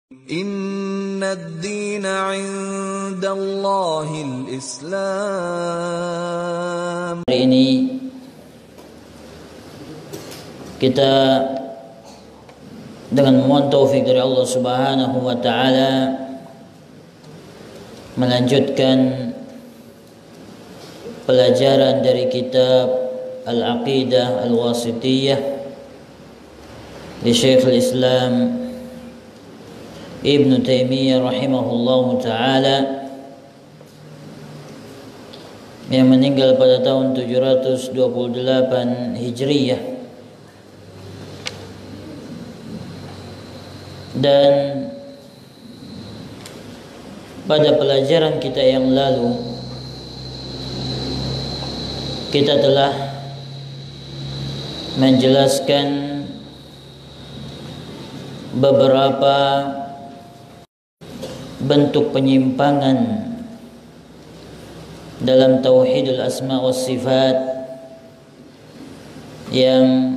Inna ad-dina 'indallahil Islam. Hari ini kita dengan mohon taufik dari Allah Subhanahu wa taala melanjutkan pelajaran dari kitab Al-Aqidah Al-Wasithiyah di Syekhul Islam Ibn Taimiyah rahimahullahu taala yang meninggal pada tahun 728 Hijriyah. Dan pada pelajaran kita yang lalu kita telah menjelaskan beberapa bentuk penyimpangan dalam tauhidul asma was sifat yang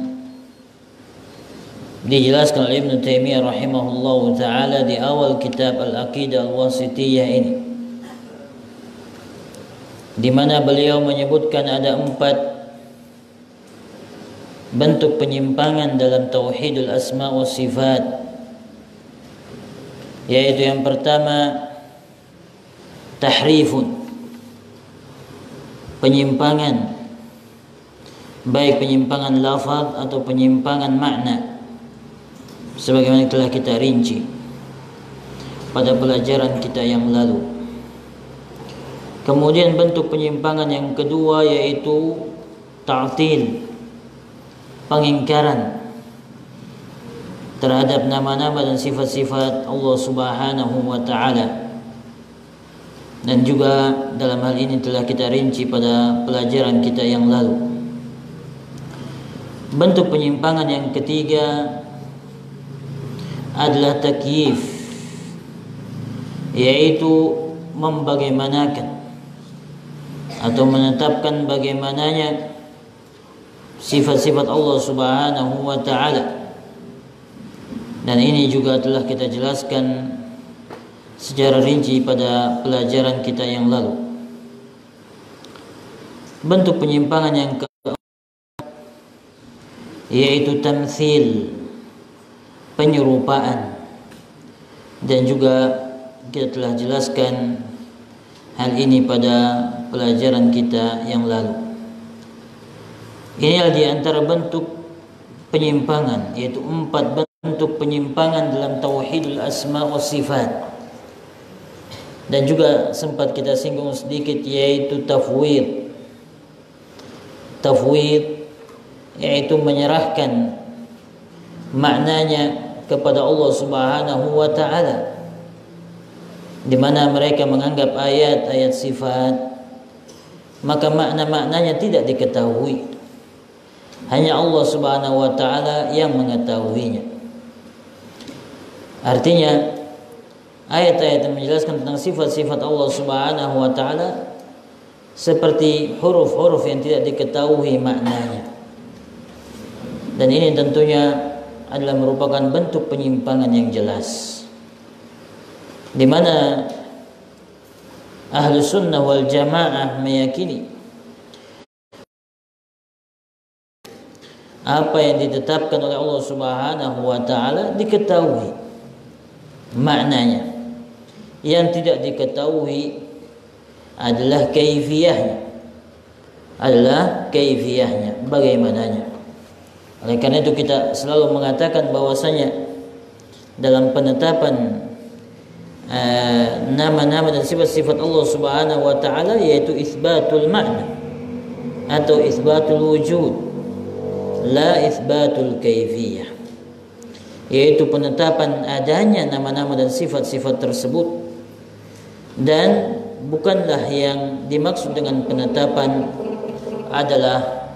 dijelaskan oleh Ibn Taimiyah rahimahullahu taala di awal kitab Al-Aqidah Al-Wasithiyah ini, di mana beliau menyebutkan ada 4 bentuk penyimpangan dalam tauhidul asma was sifat, yaitu yang pertama tahrifun, penyimpangan, baik penyimpangan lafaz atau penyimpangan makna, sebagaimana telah kita rinci pada pelajaran kita yang lalu. Kemudian bentuk penyimpangan yang kedua yaitu ta'til, pengingkaran terhadap nama-nama dan sifat-sifat Allah Subhanahu wa taala. Dan juga dalam hal ini telah kita rinci pada pelajaran kita yang lalu. Bentuk penyimpangan yang ketiga adalah takyif, yaitu membagaimanakan atau menetapkan bagaimananya sifat-sifat Allah Subhanahu wa taala. Dan ini juga telah kita jelaskan secara rinci pada pelajaran kita yang lalu. Bentuk penyimpangan yang keempat yaitu tamtsil, penyerupaan, dan juga kita telah jelaskan hal ini pada pelajaran kita yang lalu. Ini adalah di antara bentuk penyimpangan, yaitu 4 bentuk penyimpangan dalam tauhidul asma wa sifat. Dan juga sempat kita singgung sedikit yaitu tafwid. Tafwid yaitu menyerahkan maknanya kepada Allah Subhanahu wa taala, di mana mereka menganggap ayat-ayat sifat maka makna-maknanya tidak diketahui, hanya Allah Subhanahu wa taala yang mengetahuinya. Artinya ayat-ayat yang menjelaskan tentang sifat-sifat Allah Subhanahu wa taala seperti huruf-huruf yang tidak diketahui maknanya. Dan ini tentunya adalah merupakan bentuk penyimpangan yang jelas, di mana Ahlus Sunnah wal Jamaah meyakini apa yang ditetapkan oleh Allah Subhanahu wa taala diketahui maknanya. Yang tidak diketahui adalah kaifiyahnya, bagaimananya. Oleh karena itu kita selalu mengatakan bahwasanya dalam penetapan nama-nama dan sifat-sifat Allah Subhanahu wa taala yaitu isbatul makna atau isbatul wujud, la isbatul kaifiyah, yaitu penetapan adanya nama-nama dan sifat-sifat tersebut, dan bukanlah yang dimaksud dengan penetapan adalah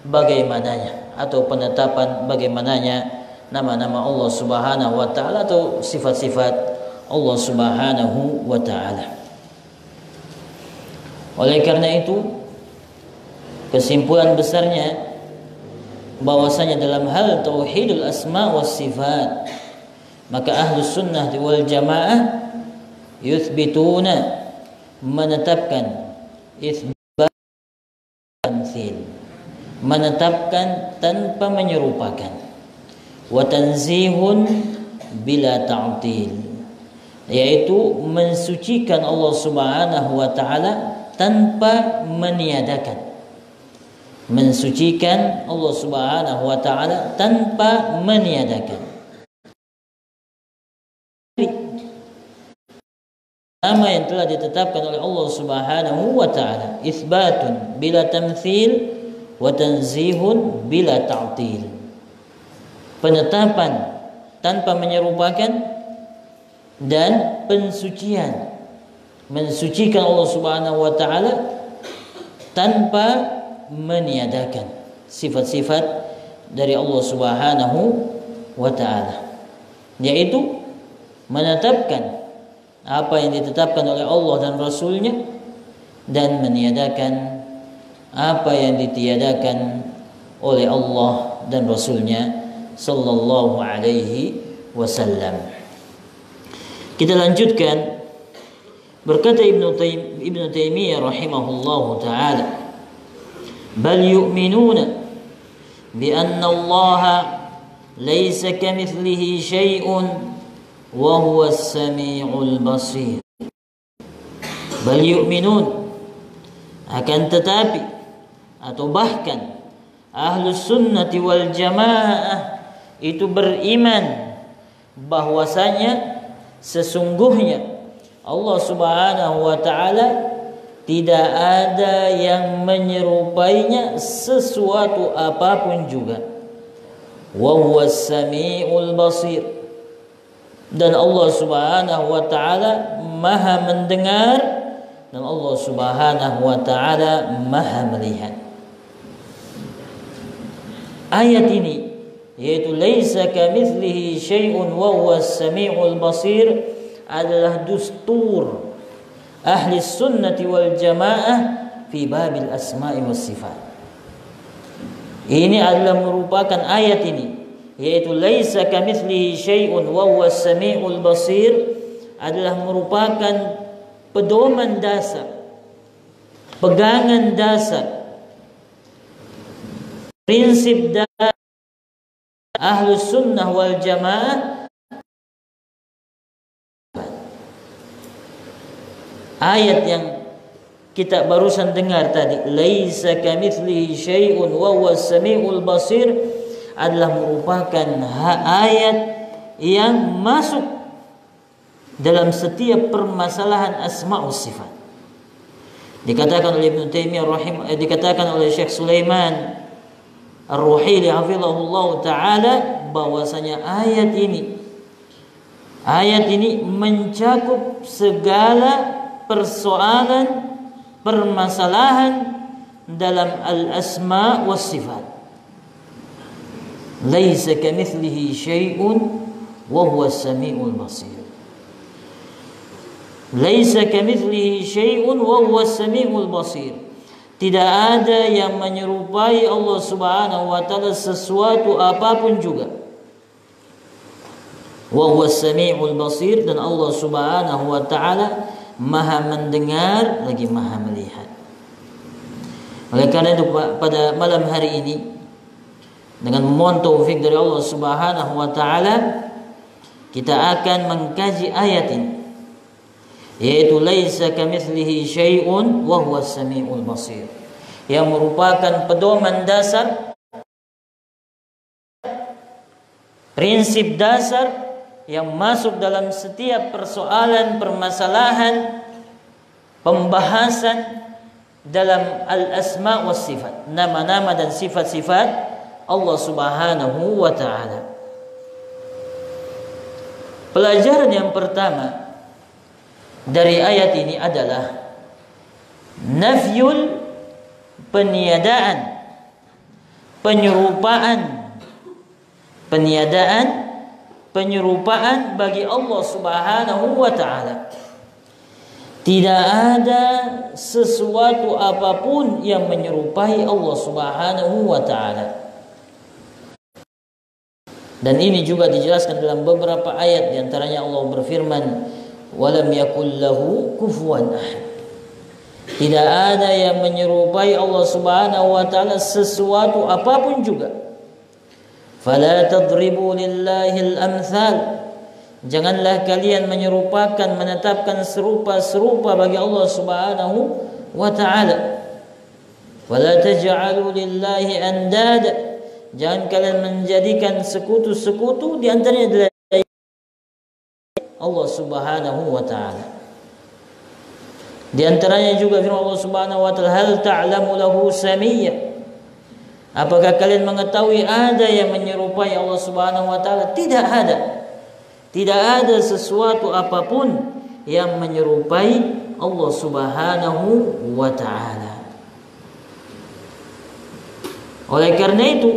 bagaimananya atau penetapan bagaimananya nama-nama Allah Subhanahu wa taala atau sifat-sifat Allah Subhanahu wa taala. Oleh karena itu kesimpulan besarnya bahwasanya dalam hal tauhidul asma was sifat Maka ahlus sunnah wal jamaah yuthbituna, menetapkan, itsbat tamtsil, menetapkan tanpa menyerupakan, wa tanzihun bila ta'til, yaitu mensucikan Allah Subhanahu wa taala tanpa meniadakan. Mensucikan Allah Subhanahu wa taala tanpa meniadakan. Nama yang telah ditetapkan oleh Allah Subhanahu wa taala, itsbatun bila tamtsil wa tanzihun bila ta'til. Penetapan tanpa menyerupakan dan pensucian, mensucikan Allah Subhanahu wa taala tanpa meniadakan sifat-sifat dari Allah Subhanahu wa taala, yaitu menetapkan apa yang ditetapkan oleh Allah dan Rasulnya dan meniadakan apa yang ditiadakan oleh Allah dan Rasulnya sallallahu alaihi wasallam. Kita lanjutkan. Berkata Ibnu Taimiyah rahimahullahu taala, bal yu'minuna bi anna Allah laysa kamitslihi syai'un wa huwa as-sami'ul basir. Bal yu'minun, akan tetapi atau bahkan ahlus sunnati wal jamaah itu beriman bahwasanya sesungguhnya Allah Subhanahu wa taala tidak ada yang menyerupainya sesuatu apapun juga. Wa huwas sami'ul basir, dan Allah Subhanahu wa taala Maha mendengar, dan Allah Subhanahu wa taala Maha melihat. Ayat ini, yaitu laisa kamitslihi syai'un wa huwas sami'ul basir, adalah dustur ahli sunnati wal jamaah fi babil asma'i was sifat. Ini adalah merupakan ayat ini, yaitu laisa kamitslihi syai'un wa huwas sami'ul basir, adalah merupakan pedoman dasar, pegangan dasar, prinsip dasar ahlus sunnah wal jamaah. Ayat yang kita barusan dengar tadi, laisa kamitslihi syai'un wa huwas sami'ul basir, adalah merupakan ayat yang masuk dalam setiap permasalahan asma' was sifat. Dikatakan oleh Ibnu Taimiyah dikatakan oleh Syekh Sulaiman Ar-Ruhaili hafizahullah taala bahwasanya ayat ini mencakup segala persoalan, permasalahan dalam al-asma' was sifat. Laisa kamitslihi syai'un wa huwas sami'ul basir. Laisa kamitslihi syai'un wa huwas sami'ul basir. Tidak ada yang menyerupai Allah Subhanahu wa taala sesuatu apapun juga. Wa huwas sami'ul basir, dan Allah Subhanahu wa taala Maha mendengar lagi Maha melihat. Oleh karena itu pada malam hari ini, dengan memohon taufik dari Allah Subhanahu wa taala, kita akan mengkaji ayat ini, yaitu laisa kamitslihi syai'un wa huwas sami'ul basir, yang merupakan pedoman dasar, prinsip dasar yang masuk dalam setiap persoalan, permasalahan, pembahasan dalam al-asma' was sifat, nama-nama dan sifat-sifat Allah Subhanahu wa taala. Pelajaran yang pertama dari ayat ini adalah nafyul, peniadaan, penyerupaan bagi Allah Subhanahu wa taala. Tidak ada sesuatu apapun yang menyerupai Allah Subhanahu wa taala. Dan ini juga dijelaskan dalam beberapa ayat, di antaranya Allah berfirman, "Walam yakul lahu kufuwan ahad." Tidak ada yang menyerupai Allah Subhanahu wa taala sesuatu apapun juga. Fala tadribu lillahil amthal. Janganlah kalian menyerupakan, menetapkan serupa-serupa bagi Allah Subhanahu wa taala. Wala taj'alu lillahi andada. Jangan kalian menjadikan sekutu-sekutu di antaranya dari Allah Subhanahu wa taala. Di antaranya juga firman Allah Subhanahu wa taala, "Hal ta'lamu lahu samiyya?" Apakah kalian mengetahui ada yang menyerupai Allah Subhanahu wa taala? Tidak ada. Tidak ada sesuatu apapun yang menyerupai Allah Subhanahu wa taala. Oleh karena itu,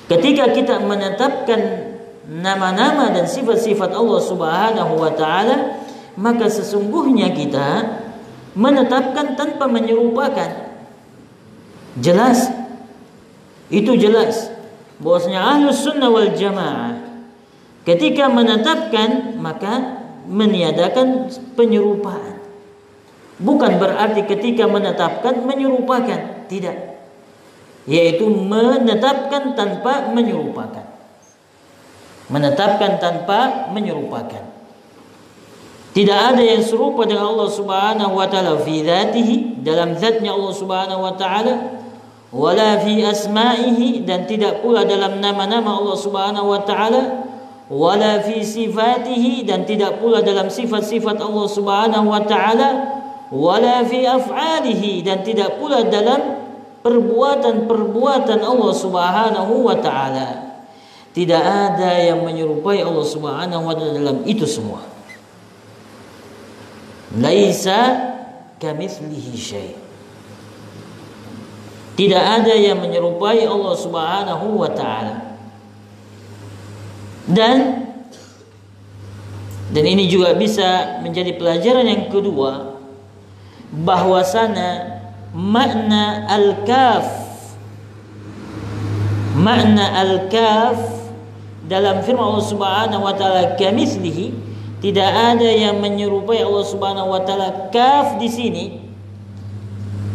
ketika kita menetapkan nama-nama dan sifat-sifat Allah Subhanahu wa taala, maka sesungguhnya kita menetapkan tanpa menyerupakan. Jelas, itu jelas bahwasanya Ahlus Sunnah wal Jamaah ketika menetapkan maka meniadakan penyerupaan. Bukan berarti ketika menetapkan menyerupakan, tidak. Yaitu menetapkan tanpa menyerupakan. Menetapkan tanpa menyerupakan. Tidak ada yang serupa dengan Allah Subhanahu wa taala fi dzatihi, dalam zatnya Allah Subhanahu wa taala, wala fi asma'ihi, dan tidak pula dalam nama-nama Allah Subhanahu wa taala, wala fi sifatihi, dan tidak pula dalam sifat-sifat Allah Subhanahu wa taala, wala fi af'alihi, dan tidak pula dalam perbuatan-perbuatan Allah Subhanahu wa taala. Tidak ada yang menyerupai Allah Subhanahu wa taala dalam itu semua. Laisa kamitslihi syai'. Tidak ada yang menyerupai Allah Subhanahu wa taala. Dan ini juga bisa menjadi pelajaran yang kedua, bahwasana makna al-kaf dalam firman Allah Subhanahu wa taala kamitslihi, tidak ada yang menyerupai Allah Subhanahu wa taala. Kaf di sini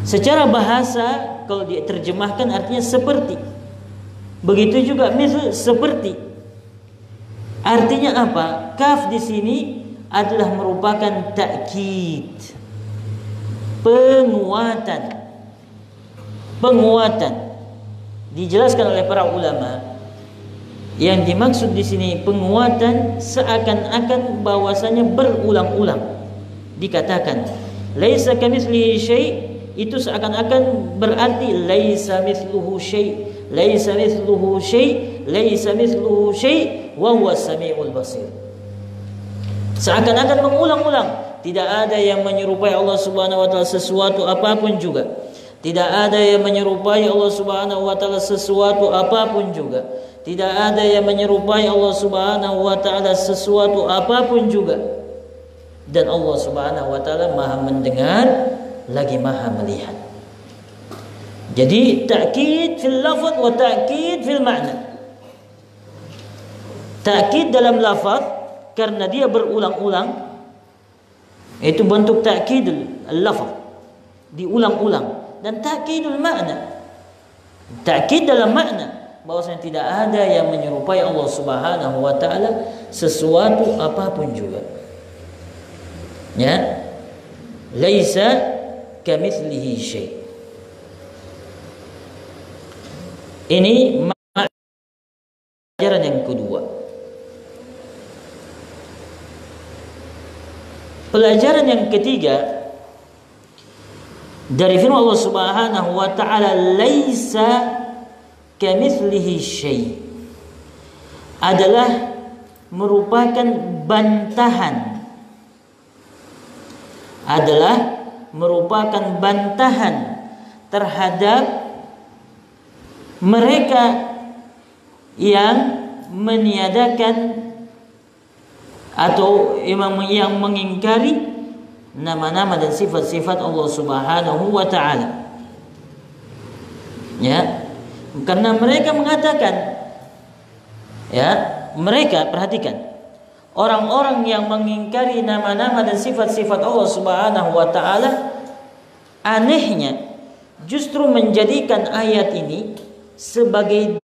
secara bahasa kalau diterjemahkan artinya seperti. Begitu juga misal seperti. Artinya apa? Kaf di sini adalah merupakan takkid. Penguatan. Dijelaskan oleh para ulama, yang dimaksud di sini penguatan seakan-akan bahwasanya berulang-ulang dikatakan laisa kamitslihi syai', itu seakan-akan berarti laisa mithluhu syai', laisa mithluhu syai', laisa mithluhu syai' wa huwas samiul basir. Seakan-akan mengulang-ulang, tidak ada yang menyerupai Allah Subhanahu wa taala sesuatu apapun juga. Tidak ada yang menyerupai Allah Subhanahu wa taala sesuatu apapun juga. Tidak ada yang menyerupai Allah Subhanahu wa taala sesuatu apapun juga. Dan Allah Subhanahu wa taala Maha mendengar lagi Maha melihat. Jadi ta'kid fil lafaz wa ta'kid fil ma'na. Ta'kid dalam lafaz karena dia berulang-ulang, itu bentuk ta'kidul lafaz, diulang-ulang. Dan ta'kidul makna, ta'kid dalam makna bahwasanya tidak ada yang menyerupai Allah Subhanahu wa taala sesuatu apapun juga. Ya. Laisa kamitslihi syai'. Ini pelajaran yang kedua. Pelajaran yang ketiga dari firman Allah Subhanahu wa taala, laisa kamitslihi syai', adalah merupakan bantahan, terhadap mereka yang meniadakan atau yang mengingkari nama-nama dan sifat-sifat Allah Subhanahu wa taala. Ya. Karena mereka mengatakan Ya, mereka perhatikan, orang-orang yang mengingkari nama-nama dan sifat-sifat Allah Subhanahu wa taala, anehnya justru menjadikan ayat ini sebagai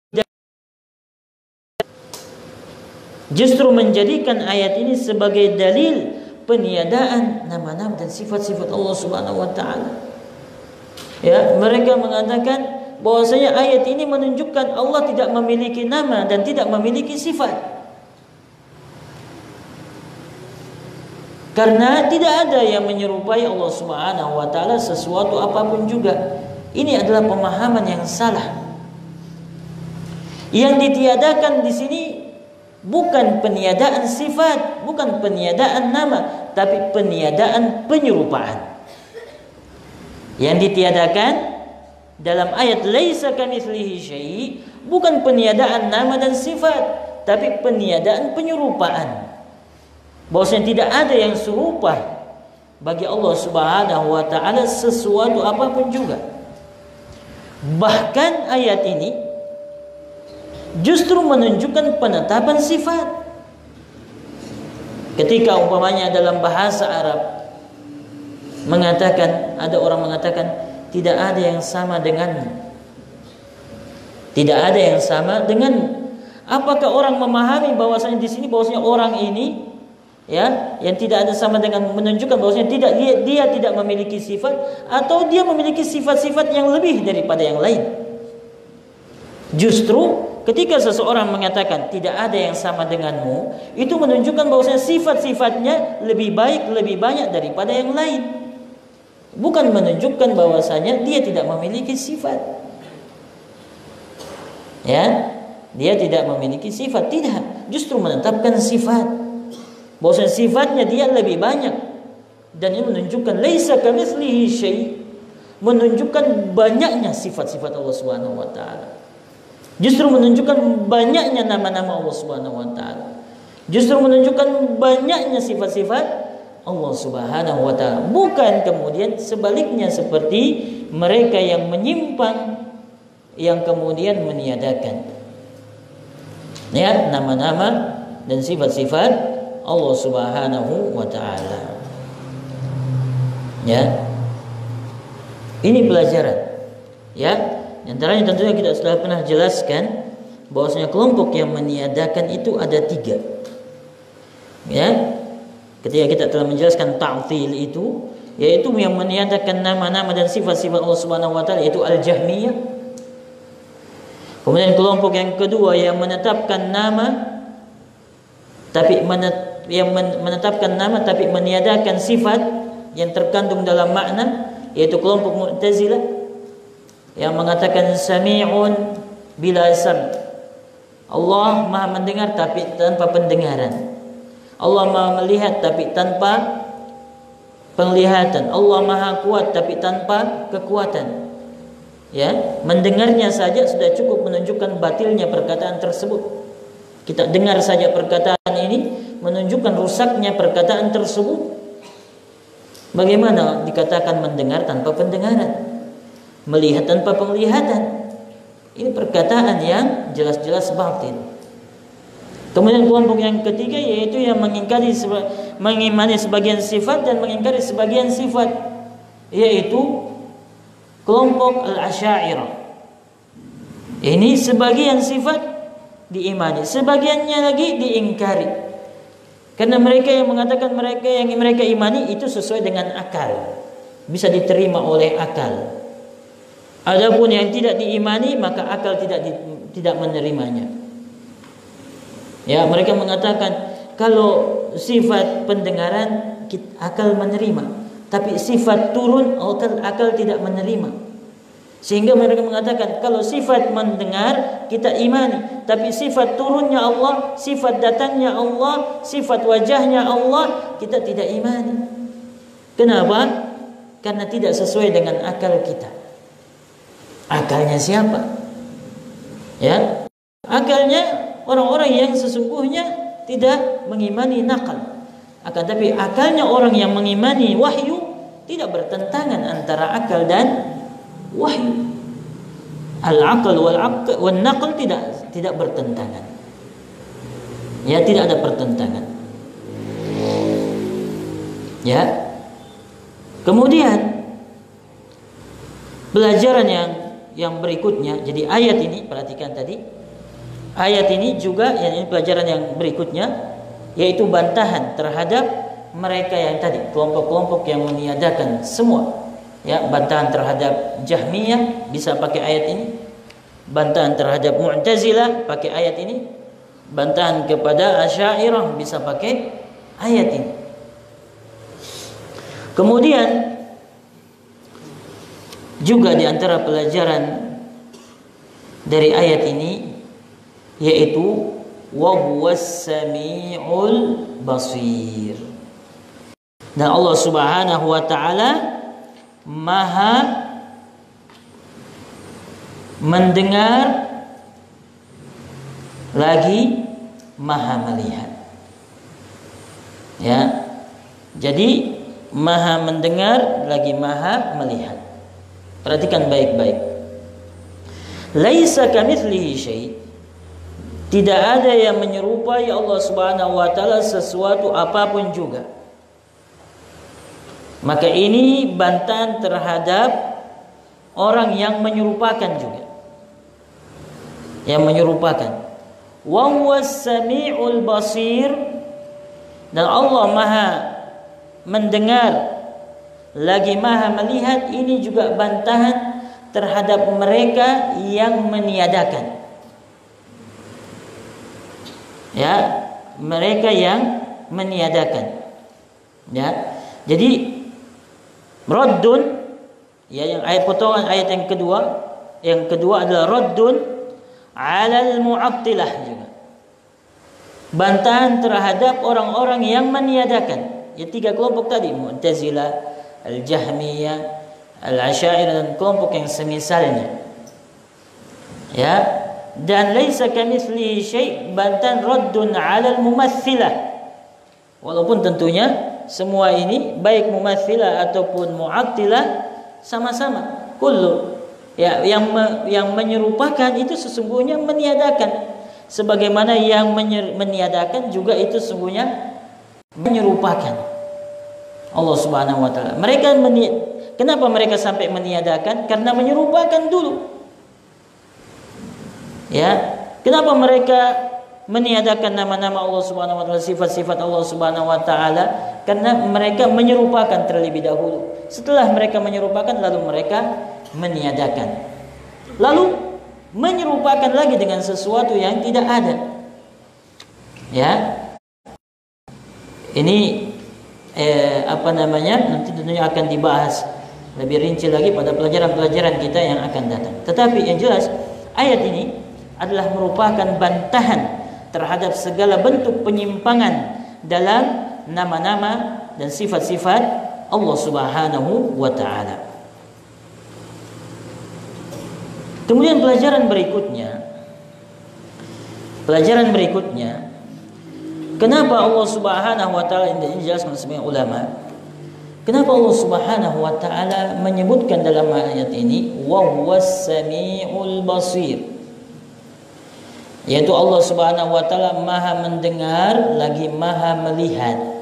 dalil peniadaan nama-nama dan sifat-sifat Allah Subhanahu wa taala. Ya, mereka mengatakan bahwasanya ayat ini menunjukkan Allah tidak memiliki nama dan tidak memiliki sifat. Karena tidak ada yang menyerupai Allah Subhanahu wa taala sesuatu apapun juga. Ini adalah pemahaman yang salah. Yang ditiadakan di sini bukan peniadaan sifat, bukan peniadaan nama, tapi peniadaan penyerupaan. Yang ditiadakan dalam ayat laisa kamitslihi syai' bukan peniadaan nama dan sifat, tapi peniadaan penyerupaan. Bahwasanya tidak ada yang serupa bagi Allah Subhanahu wa taala sesuatu apapun juga. Bahkan ayat ini justru menunjukkan penetapan sifat. Ketika umpamanya dalam bahasa Arab ada orang mengatakan tidak ada yang sama denganmu. Tidak ada yang sama denganmu. Apakah orang memahami bahwasanya di sini bahwasanya orang ini ya yang tidak ada sama dengan menunjukkan bahwasanya dia tidak memiliki sifat, atau dia memiliki sifat-sifat yang lebih daripada yang lain? Justru ketika seseorang mengatakan tidak ada yang sama denganmu, itu menunjukkan bahwasanya sifat-sifatnya lebih baik, lebih banyak daripada yang lain. Bukan menunjukkan bahwasanya dia tidak memiliki sifat. Ya, dia tidak memiliki sifat, tidak. Justru menetapkan sifat. Bahwasanya sifatnya dia lebih banyak. Dan ini menunjukkan laisa kamitslihi syai', menunjukkan banyaknya sifat-sifat Allah Subhanahu wa taala. Justru menunjukkan banyaknya nama-nama Allah Subhanahu wa taala. Justru menunjukkan banyaknya sifat-sifat Allah Subhanahu wa taala. Bukan kemudian sebaliknya seperti mereka yang menyimpang, yang kemudian meniadakan ya nama-nama dan sifat-sifat Allah Subhanahu wa taala. Ya. Ini pelajaran. Ya. Antaranya tentunya kita sudah pernah jelaskan bahwasanya kelompok yang meniadakan itu ada 3. Ya. Ketika kita telah menjelaskan ta'til itu, yaitu yang meniadakan nama-nama dan sifat-sifat Allah Subhanahu wa taala, yaitu Al-Jahmiyah. Kemudian kelompok yang kedua yang menetapkan nama tapi menetapkan nama tapi meniadakan sifat yang terkandung dalam makna, yaitu kelompok Mu'tazilah yang mengatakan sami'un bila sam'. Allah Maha mendengar tapi tanpa pendengaran. Allah Maha melihat tapi tanpa penglihatan. Allah Maha kuat tapi tanpa kekuatan. Ya, mendengarnya saja sudah cukup menunjukkan batilnya perkataan tersebut. Kita dengar saja perkataan ini menunjukkan rusaknya perkataan tersebut. Bagaimana dikatakan mendengar tanpa pendengaran, melihat tanpa penglihatan? Ini perkataan yang jelas-jelas batil. Kemudian kelompok yang ketiga yaitu yang mengimani sebagian sifat dan mengingkari sebagian sifat, yaitu kelompok Al-Asy'ariyah. Ini sebagian sifat diimani, sebagiannya lagi diingkari. Karena mereka yang mengatakan mereka imani itu sesuai dengan akal, bisa diterima oleh akal. Adapun yang tidak diimani maka akal tidak menerimanya. Ya, mereka mengatakan kalau sifat pendengaran akal menerima, tapi sifat turun akal tidak menerima. Sehingga mereka mengatakan kalau sifat mendengar kita imani, tapi sifat turunnya Allah, sifat datangnya Allah, sifat wajahnya Allah kita tidak imani. Kenapa? Karena tidak sesuai dengan akal kita. Akalnya siapa? Ya, akalnya orang-orang yang sesungguhnya tidak mengimani nakal. Akan tapi akalnya orang yang mengimani wahyu tidak bertentangan antara akal dan wahyu. Al-aql wal naql tidak bertentangan. Ya, tidak ada pertentangan. Ya. Kemudian pelajaran yang berikutnya, jadi ayat ini perhatikan tadi. Ayat ini juga ini pelajaran yang berikutnya, yaitu bantahan terhadap mereka yang tadi, kelompok-kelompok yang meniadakan semua. Ya, bantahan terhadap Jahmiyah bisa pakai ayat ini. Bantahan terhadap Mu'tazilah pakai ayat ini. Bantahan kepada Asy'ariyah bisa pakai ayat ini. Kemudian juga di antara pelajaran dari ayat ini yaitu wa huwas samiul basir. Dan Allah Subhanahu wa taala Maha mendengar lagi Maha melihat. Ya. Jadi Maha mendengar lagi Maha melihat. Perhatikan baik-baik. Laisa kamitslihi syai'. Tidak ada yang menyerupai Allah Subhanahu wa taala sesuatu apapun juga. Maka ini bantahan terhadap orang yang menyerupakan juga. Yang menyerupakan. Wa huwas samiul basir. Dan Allah Maha mendengar lagi Maha melihat, ini juga bantahan terhadap mereka yang meniadakan. Ya, mereka yang meniadakan. Ya. Jadi raddun, ya, yang ayat potongan ayat yang kedua adalah raddun 'alal mu'attilah juga. Bantahan terhadap orang-orang yang meniadakan. Ya, tiga kelompok tadi, Mu'tazilah, Al-Jahmiyah, Al-Asy'ariyah, dan kelompok yang semisalnya. Ya, dan laisa kamitslihi syai', bantahan raddun 'alal mumatsilah. Walaupun tentunya semua ini baik mumatsilah ataupun mu'attilah sama-sama kullu, ya, yang menyerupakan itu sesungguhnya meniadakan, sebagaimana yang meniadakan juga itu sesungguhnya menyerupakan Allah Subhanahu wa taala. Kenapa mereka sampai meniadakan? Karena menyerupakan dulu. Ya, kenapa mereka meniadakan nama-nama Allah Subhanahu wa taala, sifat-sifat Allah Subhanahu wa taala? Karena mereka menyerupakan terlebih dahulu. Setelah mereka menyerupakan, lalu mereka meniadakan. Lalu menyerupakan lagi dengan sesuatu yang tidak ada. Ya. Ini nanti tentunya akan dibahas lebih rinci lagi pada pelajaran-pelajaran kita yang akan datang. Tetapi yang jelas ayat ini adalah merupakan bantahan terhadap segala bentuk penyimpangan dalam nama-nama dan sifat-sifat Allah Subhanahu wa taala. Kemudian pelajaran berikutnya, kenapa Allah Subhanahu wa taala, ini dijelaskan sebagian ulama, kenapa Allah Subhanahu wa taala menyebutkan dalam ayat ini wa huwas samiul basir, yaitu Allah Subhanahu wa taala Maha mendengar lagi Maha melihat.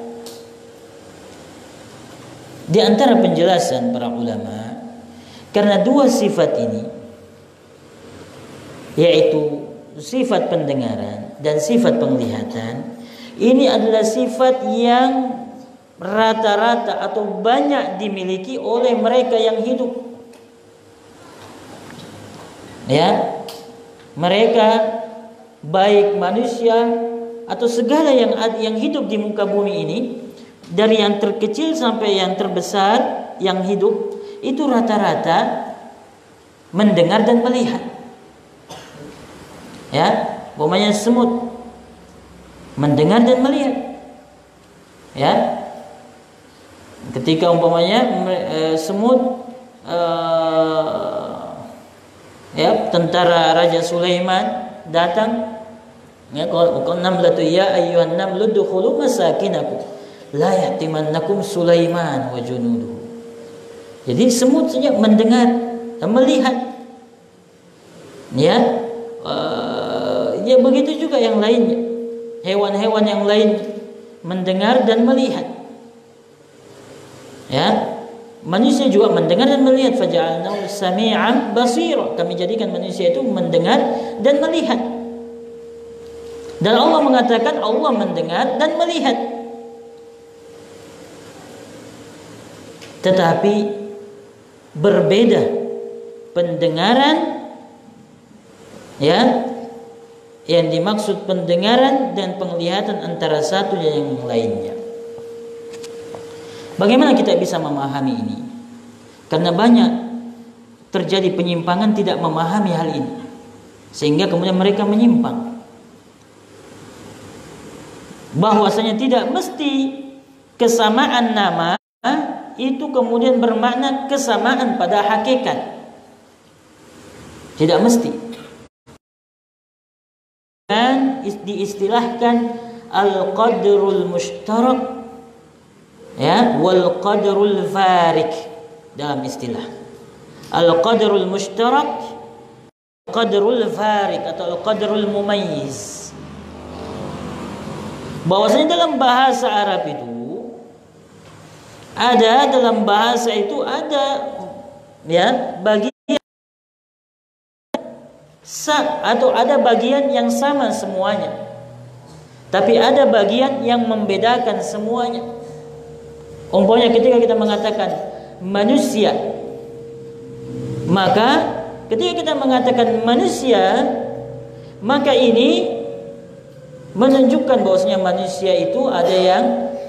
Di antara penjelasan para ulama, karena dua sifat ini, yaitu sifat pendengaran dan sifat penglihatan, ini adalah sifat yang rata-rata atau banyak dimiliki oleh mereka yang hidup. Ya, mereka baik manusia atau segala yang hidup di muka bumi ini, dari yang terkecil sampai yang terbesar yang hidup, itu rata-rata mendengar dan melihat. Ya, umpamanya semut mendengar dan melihat. Ya, ketika umpamanya semut, ya, tentara Raja Sulaiman datang, ya, qul namlatu ya ayyuhan namlu dukhulu masakinakum la yahtimannakum Sulaiman wa junuduhu. Jadi semut saja mendengar dan melihat. Ya, ya begitu juga yang lainnya. hewan-hewan yang lain mendengar dan melihat. Ya, manusia juga mendengar dan melihat. Faja'alnahu sami'an basira. Kami jadikan manusia itu mendengar dan melihat. Dan Allah mengatakan Allah mendengar dan melihat. Tetapi berbeda pendengaran, ya, yang dimaksud pendengaran dan penglihatan antara satu dan yang lainnya. Bagaimana kita bisa memahami ini? Karena banyak terjadi penyimpangan tidak memahami hal ini, sehingga kemudian mereka menyimpang. Bahwasanya tidak mesti kesamaan nama itu kemudian bermakna kesamaan pada hakikat. Tidak mesti. Dan diistilahkan al-qadrul mushtarak, ya, wal qadrul farik dalam istilah. Al-qadrul mushtarak, qadrul farik atau al-qadrul mumayyiz. Bahwasanya dalam bahasa Arab itu ada, dalam bahasa itu ada, ya, bagian atau ada bagian yang sama semuanya, tapi ada bagian yang membedakan semuanya. Umpamanya ketika kita mengatakan manusia, maka ketika kita mengatakan manusia, maka ini menunjukkan bahwasanya manusia itu ada yang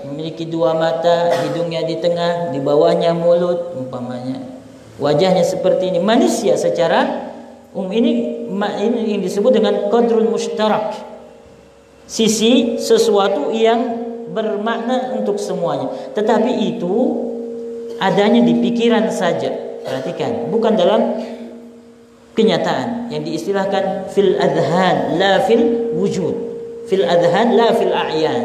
memiliki dua mata, hidungnya di tengah, di bawahnya mulut, umpamanya wajahnya seperti ini. Manusia secara ini yang disebut dengan qadrul mushtarak, sisi sesuatu yang bermakna untuk semuanya, tetapi itu adanya di pikiran saja. Perhatikan, bukan dalam kenyataan, yang diistilahkan fil adhan la fil wujud. Fil adhan la fil a'yan.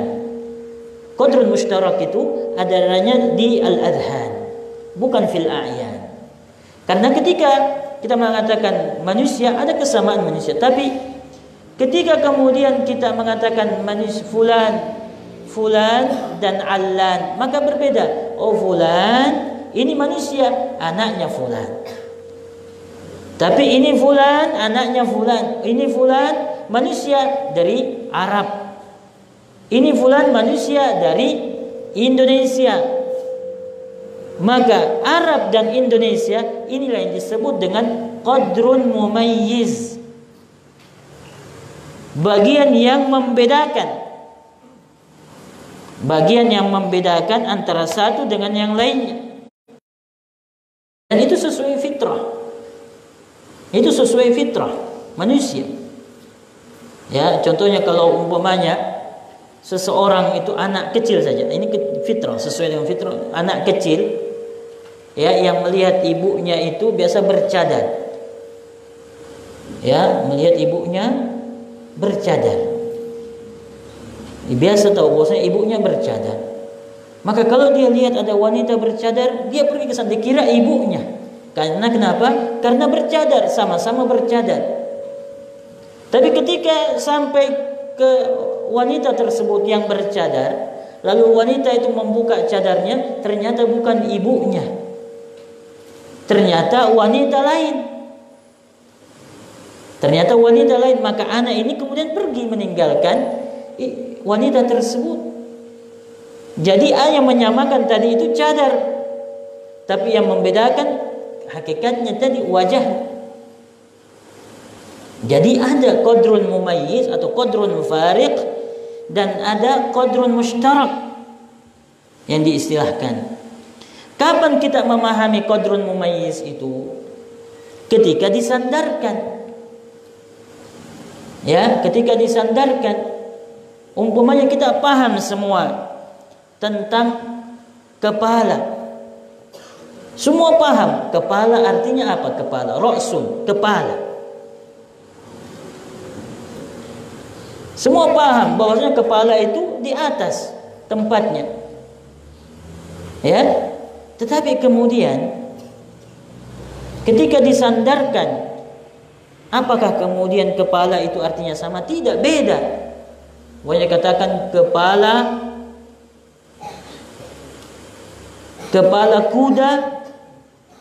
Qadrul mushtarak itu adanya di al-adhan, bukan fil a'yan. Karena ketika kita mengatakan manusia, ada kesamaan manusia, tapi ketika kemudian kita mengatakan manusia fulan dan allan, maka berbeda. Oh, fulan ini manusia, anaknya fulan. Tapi ini fulan, anaknya fulan. Ini fulan manusia dari Arab. Ini fulan manusia dari Indonesia. Maka Arab dan Indonesia inilah yang disebut dengan qadrun mumayyiz, bagian yang membedakan, bagian yang membedakan antara satu dengan yang lainnya. Dan itu sesuai fitrah. Itu sesuai fitrah manusia. Ya, contohnya kalau umpamanya seseorang itu anak kecil saja, ini fitrah, sesuai dengan fitrah. Anak kecil, ya, yang melihat ibunya itu biasa bercadar, ya, melihat ibunya bercadar, biasa tahu bahwasanya ibunya bercadar. Maka kalau dia lihat ada wanita bercadar, dia pergi ke sana, dikira ibunya. Karena kenapa? Karena bercadar, sama-sama bercadar. Tapi ketika sampai ke wanita tersebut yang bercadar, lalu wanita itu membuka cadarnya, ternyata bukan ibunya, ternyata wanita lain. Ternyata wanita lain, maka anak ini kemudian pergi meninggalkan wanita tersebut. Jadi yang menyamakan tadi itu cadar, tapi yang membedakan hakikatnya tadi wajah. Jadi ada qadrun mumayyiz atau qadrun fariq, dan ada qadrun mushtarak yang diistilahkan. Kapan kita memahami qadrun mumayyiz itu? Ketika disandarkan. Ya, ketika disandarkan. Umpamanya kita paham semua tentang kepala. Semua paham kepala artinya apa? Kepala, ra'sun, kepala. Semua paham bahwasanya kepala itu di atas tempatnya. Ya. Tetapi kemudian ketika disandarkan, apakah kemudian kepala itu artinya sama? Tidak, beda. Wahai katakan kepala kuda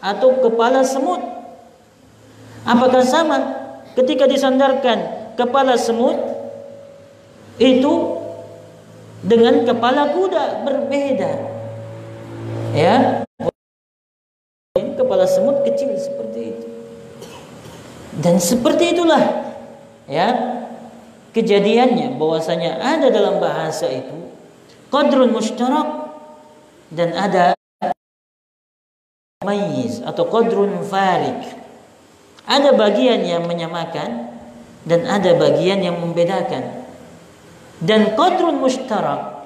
atau kepala semut. Apakah sama ketika disandarkan kepala semut itu dengan kepala kuda? Berbeda. Ya. Kepala semut kecil seperti itu. Dan seperti itulah ya kejadiannya, bahwasanya ada dalam bahasa itu qadrun mushtarak dan ada mayyiz atau qadrun farik. Ada bagian yang menyamakan dan ada bagian yang membedakan. Dan qadrun mushtarak,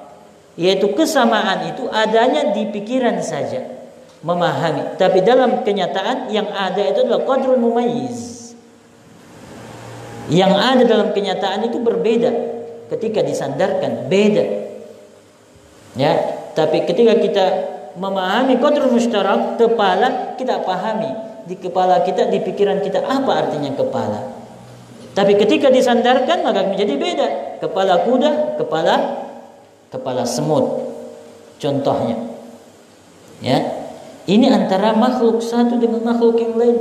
yaitu kesamaan itu adanya di pikiran saja, memahami. Tapi dalam kenyataan yang ada itu adalah qadrun mumayyiz. Yang ada dalam kenyataan itu berbeda ketika disandarkan, beda. Ya, tapi ketika kita memahami qadrun mushtarak, kepala kita pahami. Di kepala kita, di pikiran kita, apa artinya kepala. Tapi ketika disandarkan maka menjadi beda. Kepala kuda, kepala semut. Contohnya. Ya. Ini antara makhluk satu dengan makhluk yang lain.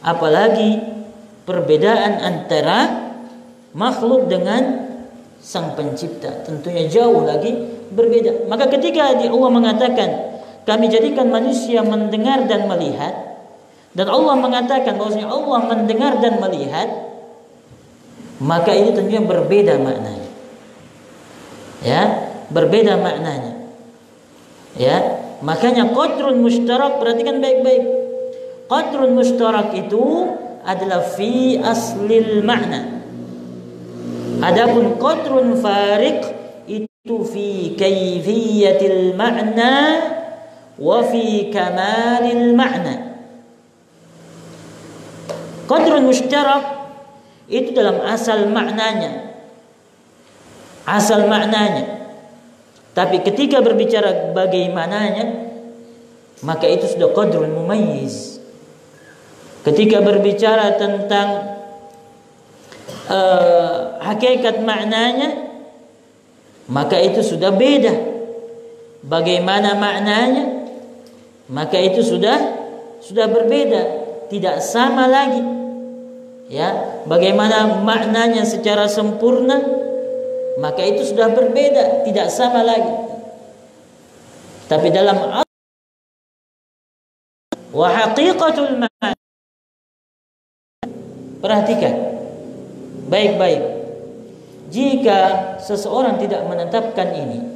Apalagi perbedaan antara makhluk dengan Sang Pencipta, tentunya jauh lagi berbeda. Maka ketika Allah mengatakan kami jadikan manusia mendengar dan melihat, dan Allah mengatakan bahwasanya Allah mendengar dan melihat, maka ini tentunya berbeda maknanya. Ya, berbeda maknanya. Ya, makanya qadrun mushtarak, perhatikan baik-baik. Qadrun mushtarak itu adalah fi aslil makna. Adapun qadrun farik itu fi kaifiyatil makna wa fi kamalil makna. Qadrun mushtarak itu dalam asal maknanya. Asal maknanya. Tapi ketika berbicara bagaimananya, maka itu sudah qadrun mumayyiz. Ketika berbicara tentang hakikat maknanya, maka itu sudah beda. Bagaimana maknanya, maka itu sudah berbeda, tidak sama lagi. Ya, bagaimana maknanya secara sempurna, maka itu sudah berbeda, tidak sama lagi. Tapi dalam wa haqiqatul ma'na, perhatikan baik-baik. Jika seseorang tidak menetapkan ini,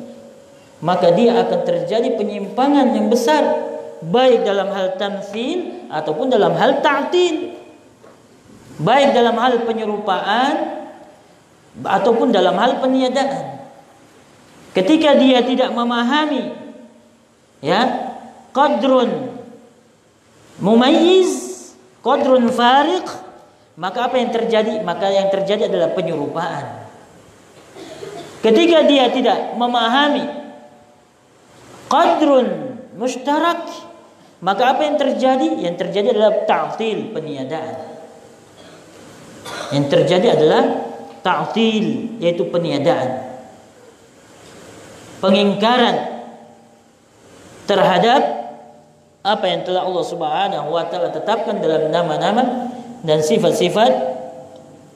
maka dia akan terjadi penyimpangan yang besar, baik dalam hal tamtsil ataupun dalam hal ta'til. Baik dalam hal penyerupaan ataupun dalam hal peniadaan. Ketika dia tidak memahami ya qadrun mumayyiz, qadrun fariq, maka apa yang terjadi? Maka yang terjadi adalah penyerupaan. Ketika dia tidak memahami qadrun mushtarak, maka apa yang terjadi? Yang terjadi adalah ta'til, peniadaan. Yang terjadi adalah ta'til, yaitu peniadaan, pengingkaran terhadap apa yang telah Allah Subhanahu wa taala tetapkan dalam nama-nama dan sifat-sifat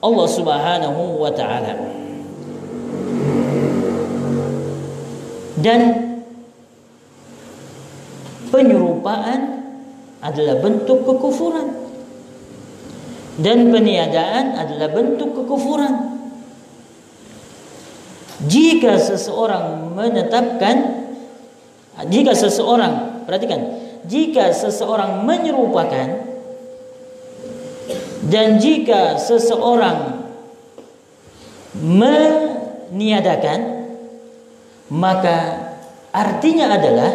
Allah Subhanahu wa taala. Dan penyerupaan adalah bentuk kekufuran, dan peniadaan adalah bentuk kekufuran. Jika seseorang menetapkan, jika seseorang, perhatikan, jika seseorang menyerupakan dan jika seseorang meniadakan, maka artinya adalah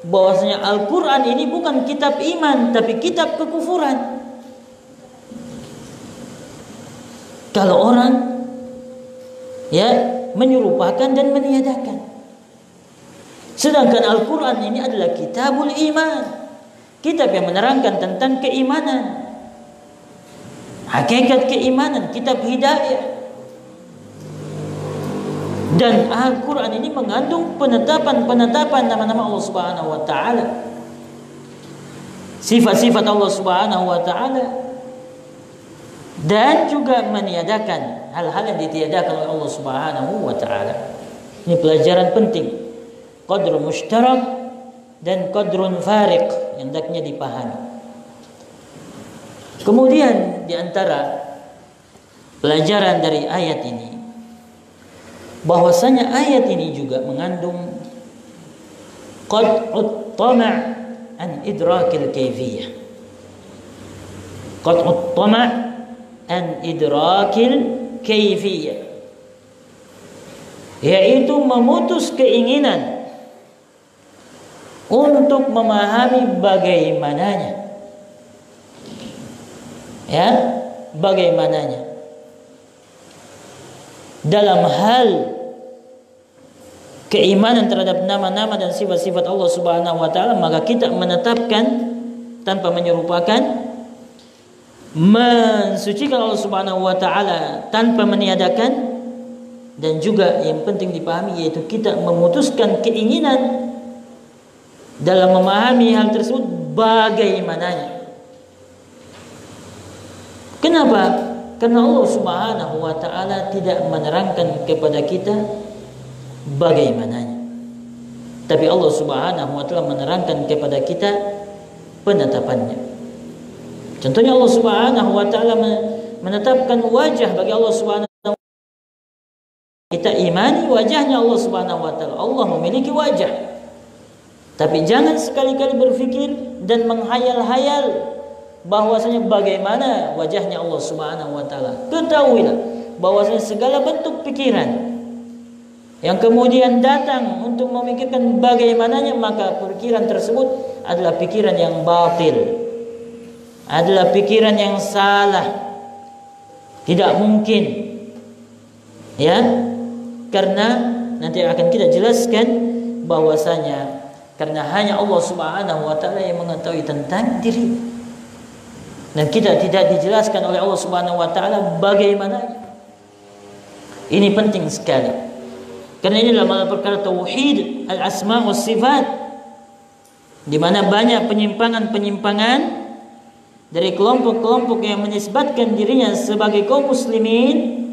bahwasanya Al-Quran ini bukan kitab iman, tapi kitab kekufuran. Kalau orang ya menyerupakan dan meniadakan, sedangkan Al-Quran ini adalah kitabul iman, kitab yang menerangkan tentang keimanan, hakikat keimanan, kitab hidayah. Dan Al-Quran ini mengandung penetapan nama-nama Allah Subhanahu wa Ta'ala, sifat-sifat Allah Subhanahu wa Ta'ala, dan juga meniadakan hal-hal yang ditiadakan oleh Allah Subhanahu wa Ta'ala. Ini pelajaran penting, qadrun mushtarak dan qadrun fariq yang hendaknya dipahami. Kemudian di antara pelajaran dari ayat ini, bahwasanya ayat ini juga mengandung qat'ut tama' an idrakil kaifiyah. Qat'ut tama' an idrakil kaifiyah, yaitu memutus keinginan untuk memahami bagaimananya. Ya, bagaimananya dalam hal keimanan terhadap nama-nama dan sifat-sifat Allah Subhanahu wa Ta'ala, maka kita menetapkan tanpa menyerupakan, mensucikan Allah Subhanahu wa Ta'ala tanpa meniadakan, dan juga yang penting dipahami yaitu kita memutuskan keinginan dalam memahami hal tersebut bagaimananya. Kenapa? Karena Allah Subhanahu wa Ta'ala tidak menerangkan kepada kita bagaimananya, tapi Allah Subhanahu wa Ta'ala menerangkan kepada kita penetapannya. Contohnya Allah Subhanahu wa Ta'ala menetapkan wajah bagi Allah Subhanahu wa Ta'ala. Kita imani wajahnya Allah Subhanahu wa Ta'ala. Allah memiliki wajah. Tapi jangan sekali-kali berpikir dan menghayal-hayal bahwasanya bagaimana wajahnya Allah Subhanahu wa Ta'ala. Ketahuilah bahwasanya segala bentuk pikiran yang kemudian datang untuk memikirkan bagaimananya, maka pikiran tersebut adalah pikiran yang batil, adalah pikiran yang salah. Tidak mungkin, ya, karena nanti akan kita jelaskan bahwasanya karena hanya Allah Subhanahu wa Ta'ala yang mengetahui tentang diri, dan kita tidak dijelaskan oleh Allah Subhanahu wa Ta'ala bagaimana. Ini penting sekali, karena ini adalah perkara tauhid al-asma wa sifat, di mana banyak penyimpangan-penyimpangan dari kelompok-kelompok yang menisbatkan dirinya sebagai kaum muslimin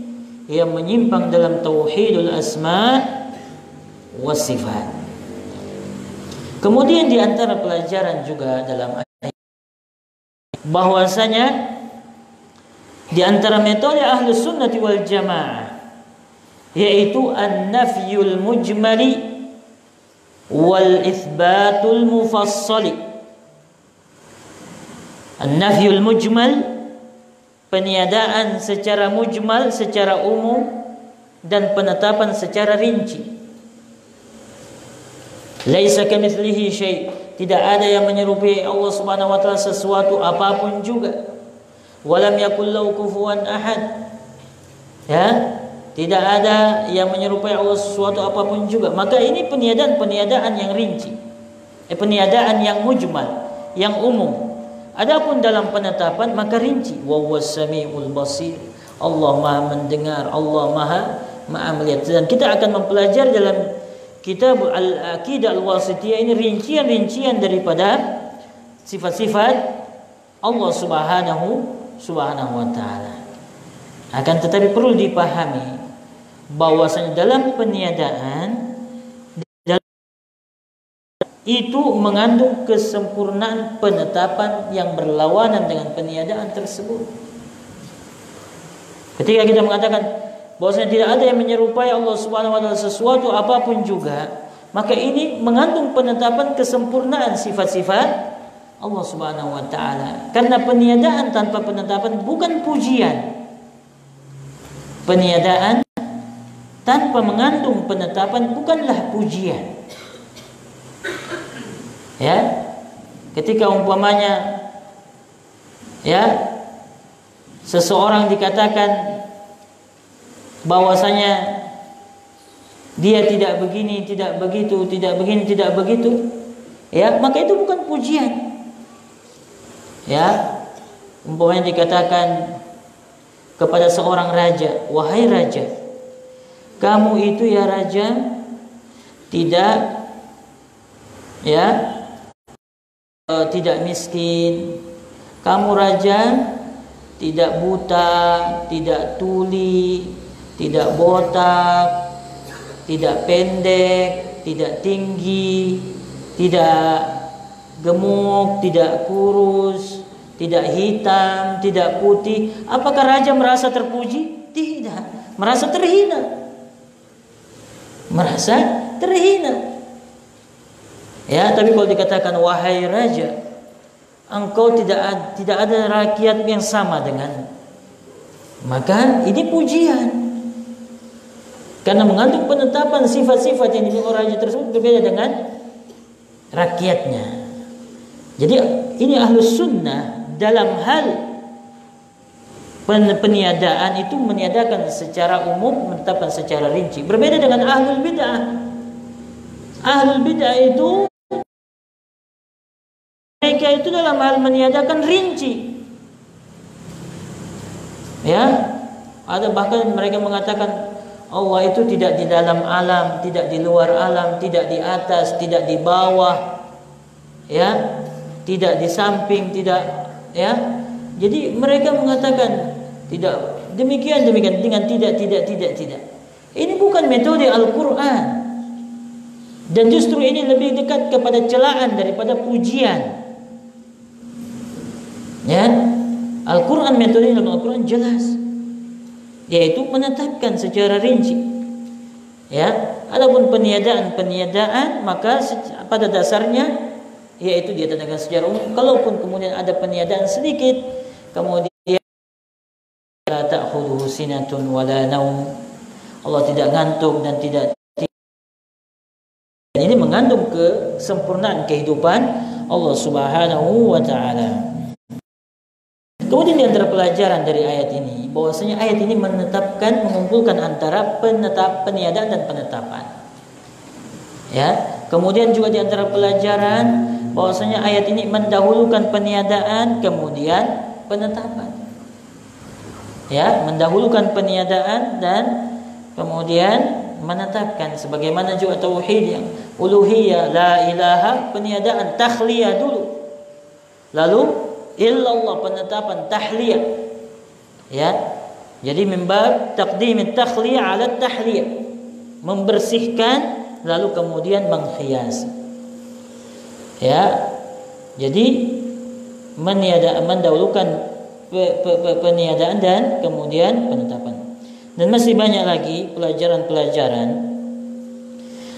yang menyimpang dalam tauhidul asma wa sifat. Kemudian di antara pelajaran juga dalam bahwasanya di antara metode Ahlus Sunnati wal Jamaah yaitu an-nafyul mujmali wal itsbatul mufassali. An-nafyul mujmal, peniadaan secara mujmal, secara umum, dan penetapan secara rinci. Laisa kamitslihi syai', tidak ada yang menyerupai Allah Subhanahu wa Ta'ala sesuatu apapun juga. Walam yakul lahu kufuwan ahad. Ya, tidak ada yang menyerupai Allah sesuatu apapun juga. Maka ini peniadaan yang rinci. Peniadaan yang mujmal, yang umum. Adapun dalam penetapan maka rinci. Wa huwas samiul basir. Allah Maha mendengar, Allah Maha melihat. Dan kita akan mempelajari dalam kitab Al-Aqidah Al-Wasithiyah ini rincian-rincian daripada sifat-sifat Allah Subhanahu wa Ta'ala. Akan tetapi perlu dipahami bahwasanya dalam peniadaan itu mengandung kesempurnaan penetapan yang berlawanan dengan peniadaan tersebut. Ketika kita mengatakan bahwasanya tidak ada yang menyerupai Allah Subhanahu wa Ta'ala sesuatu apapun juga, maka ini mengandung penetapan kesempurnaan sifat-sifat Allah Subhanahu wa Ta'ala. Karena peniadaan tanpa penetapan bukan pujian. Peniadaan tanpa mengandung penetapan bukanlah pujian. Ya, ketika umpamanya ya seseorang dikatakan bahwasanya dia tidak begini, tidak begitu, tidak begini, tidak begitu, ya, maka itu bukan pujian. Ya, umpamanya dikatakan kepada seorang raja, wahai raja, kamu itu ya raja tidak tidak miskin, kamu raja tidak buta, tidak tuli, tidak botak, tidak pendek, tidak tinggi, tidak gemuk, tidak kurus, tidak hitam, tidak putih. Apakah raja merasa terpuji? Tidak, merasa terhina. Merasa terhina. Ya, tapi kalau dikatakan wahai raja, engkau tidak ada rakyat yang sama dengan, maka ini pujian. Karena mengandung penetapan sifat-sifat yang dimiliki raja tersebut berbeda dengan rakyatnya. Jadi ini ahlus sunnah dalam hal peniadaan itu meniadakan secara umum, menetapkan secara rinci. Berbeda dengan ahlul bid'ah. Ahlul bid'ah itu mereka itu dalam hal meniadakan rinci. Ya, ada bahkan mereka mengatakan Allah itu tidak di dalam alam, tidak di luar alam, tidak di atas, tidak di bawah, ya, tidak di samping, tidak, ya. Jadi mereka mengatakan tidak demikian dengan tidak. Ini bukan metode Al-Quran, dan justru ini lebih dekat kepada celaan daripada pujian. Ya, Al-Quran, metode dalam Al-Quran jelas, yaitu menetapkan secara rinci. Ya, adapun peniadaan maka pada dasarnya yaitu dia tetapkan secara umum. Kalaupun kemudian ada peniadaan sedikit, kemudian la ta'khudhuhu sinatun wala naum, Allah tidak ngantuk dan tidak. Dan ini mengandung kesempurnaan kehidupan Allah Subhanahu wa taala. Kemudian di antara pelajaran dari ayat ini, bahwasanya ayat ini mengumpulkan antara peniadaan dan penetapan. Ya, kemudian juga di antara pelajaran bahwasanya ayat ini mendahulukan peniadaan kemudian penetapan. Ya, mendahulukan peniadaan dan kemudian menetapkan, sebagaimana juga tauhid yang uluhiyah, la ilaha, peniadaan takhliyah dulu. Lalu illallah, penetapan tahliyah. Ya. Jadi membab taqdim takhliyah ala tahliyah. Membersihkan lalu kemudian menghias. Ya. Jadi mendahulukan peniadaan dan kemudian penetapan. Dan masih banyak lagi pelajaran-pelajaran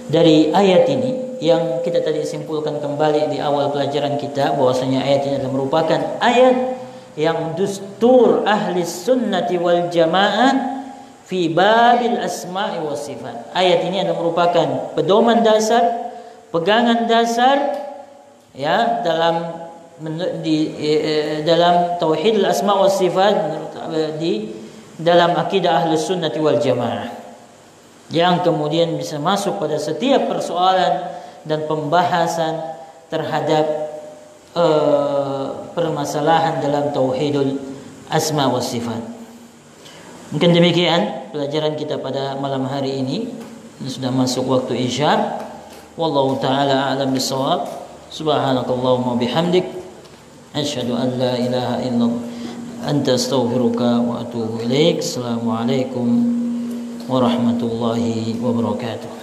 dari ayat ini yang kita tadi simpulkan kembali di awal pelajaran kita, bahwasanya ayat ini adalah merupakan ayat yang dustur ahli sunnati wal jamaah fi babil asma'i was sifat. Ayat ini adalah merupakan pedoman dasar, pegangan dasar, ya, dalam tauhid al asma' was sifat, dalam akidah ahli sunnati wal jamaah, yang kemudian bisa masuk pada setiap persoalan dan pembahasan terhadap permasalahan dalam tauhidul asma wa sifat. Mungkin demikian pelajaran kita pada malam hari ini. Ini sudah masuk waktu Isya. Wallahu taala a'lam bissawab. Subhanakallahumma bihamdik, asyhadu an la ilaha illa anta, astaghfiruka wa atubu ilaik. Assalamualaikum warahmatullahi wabarakatuh.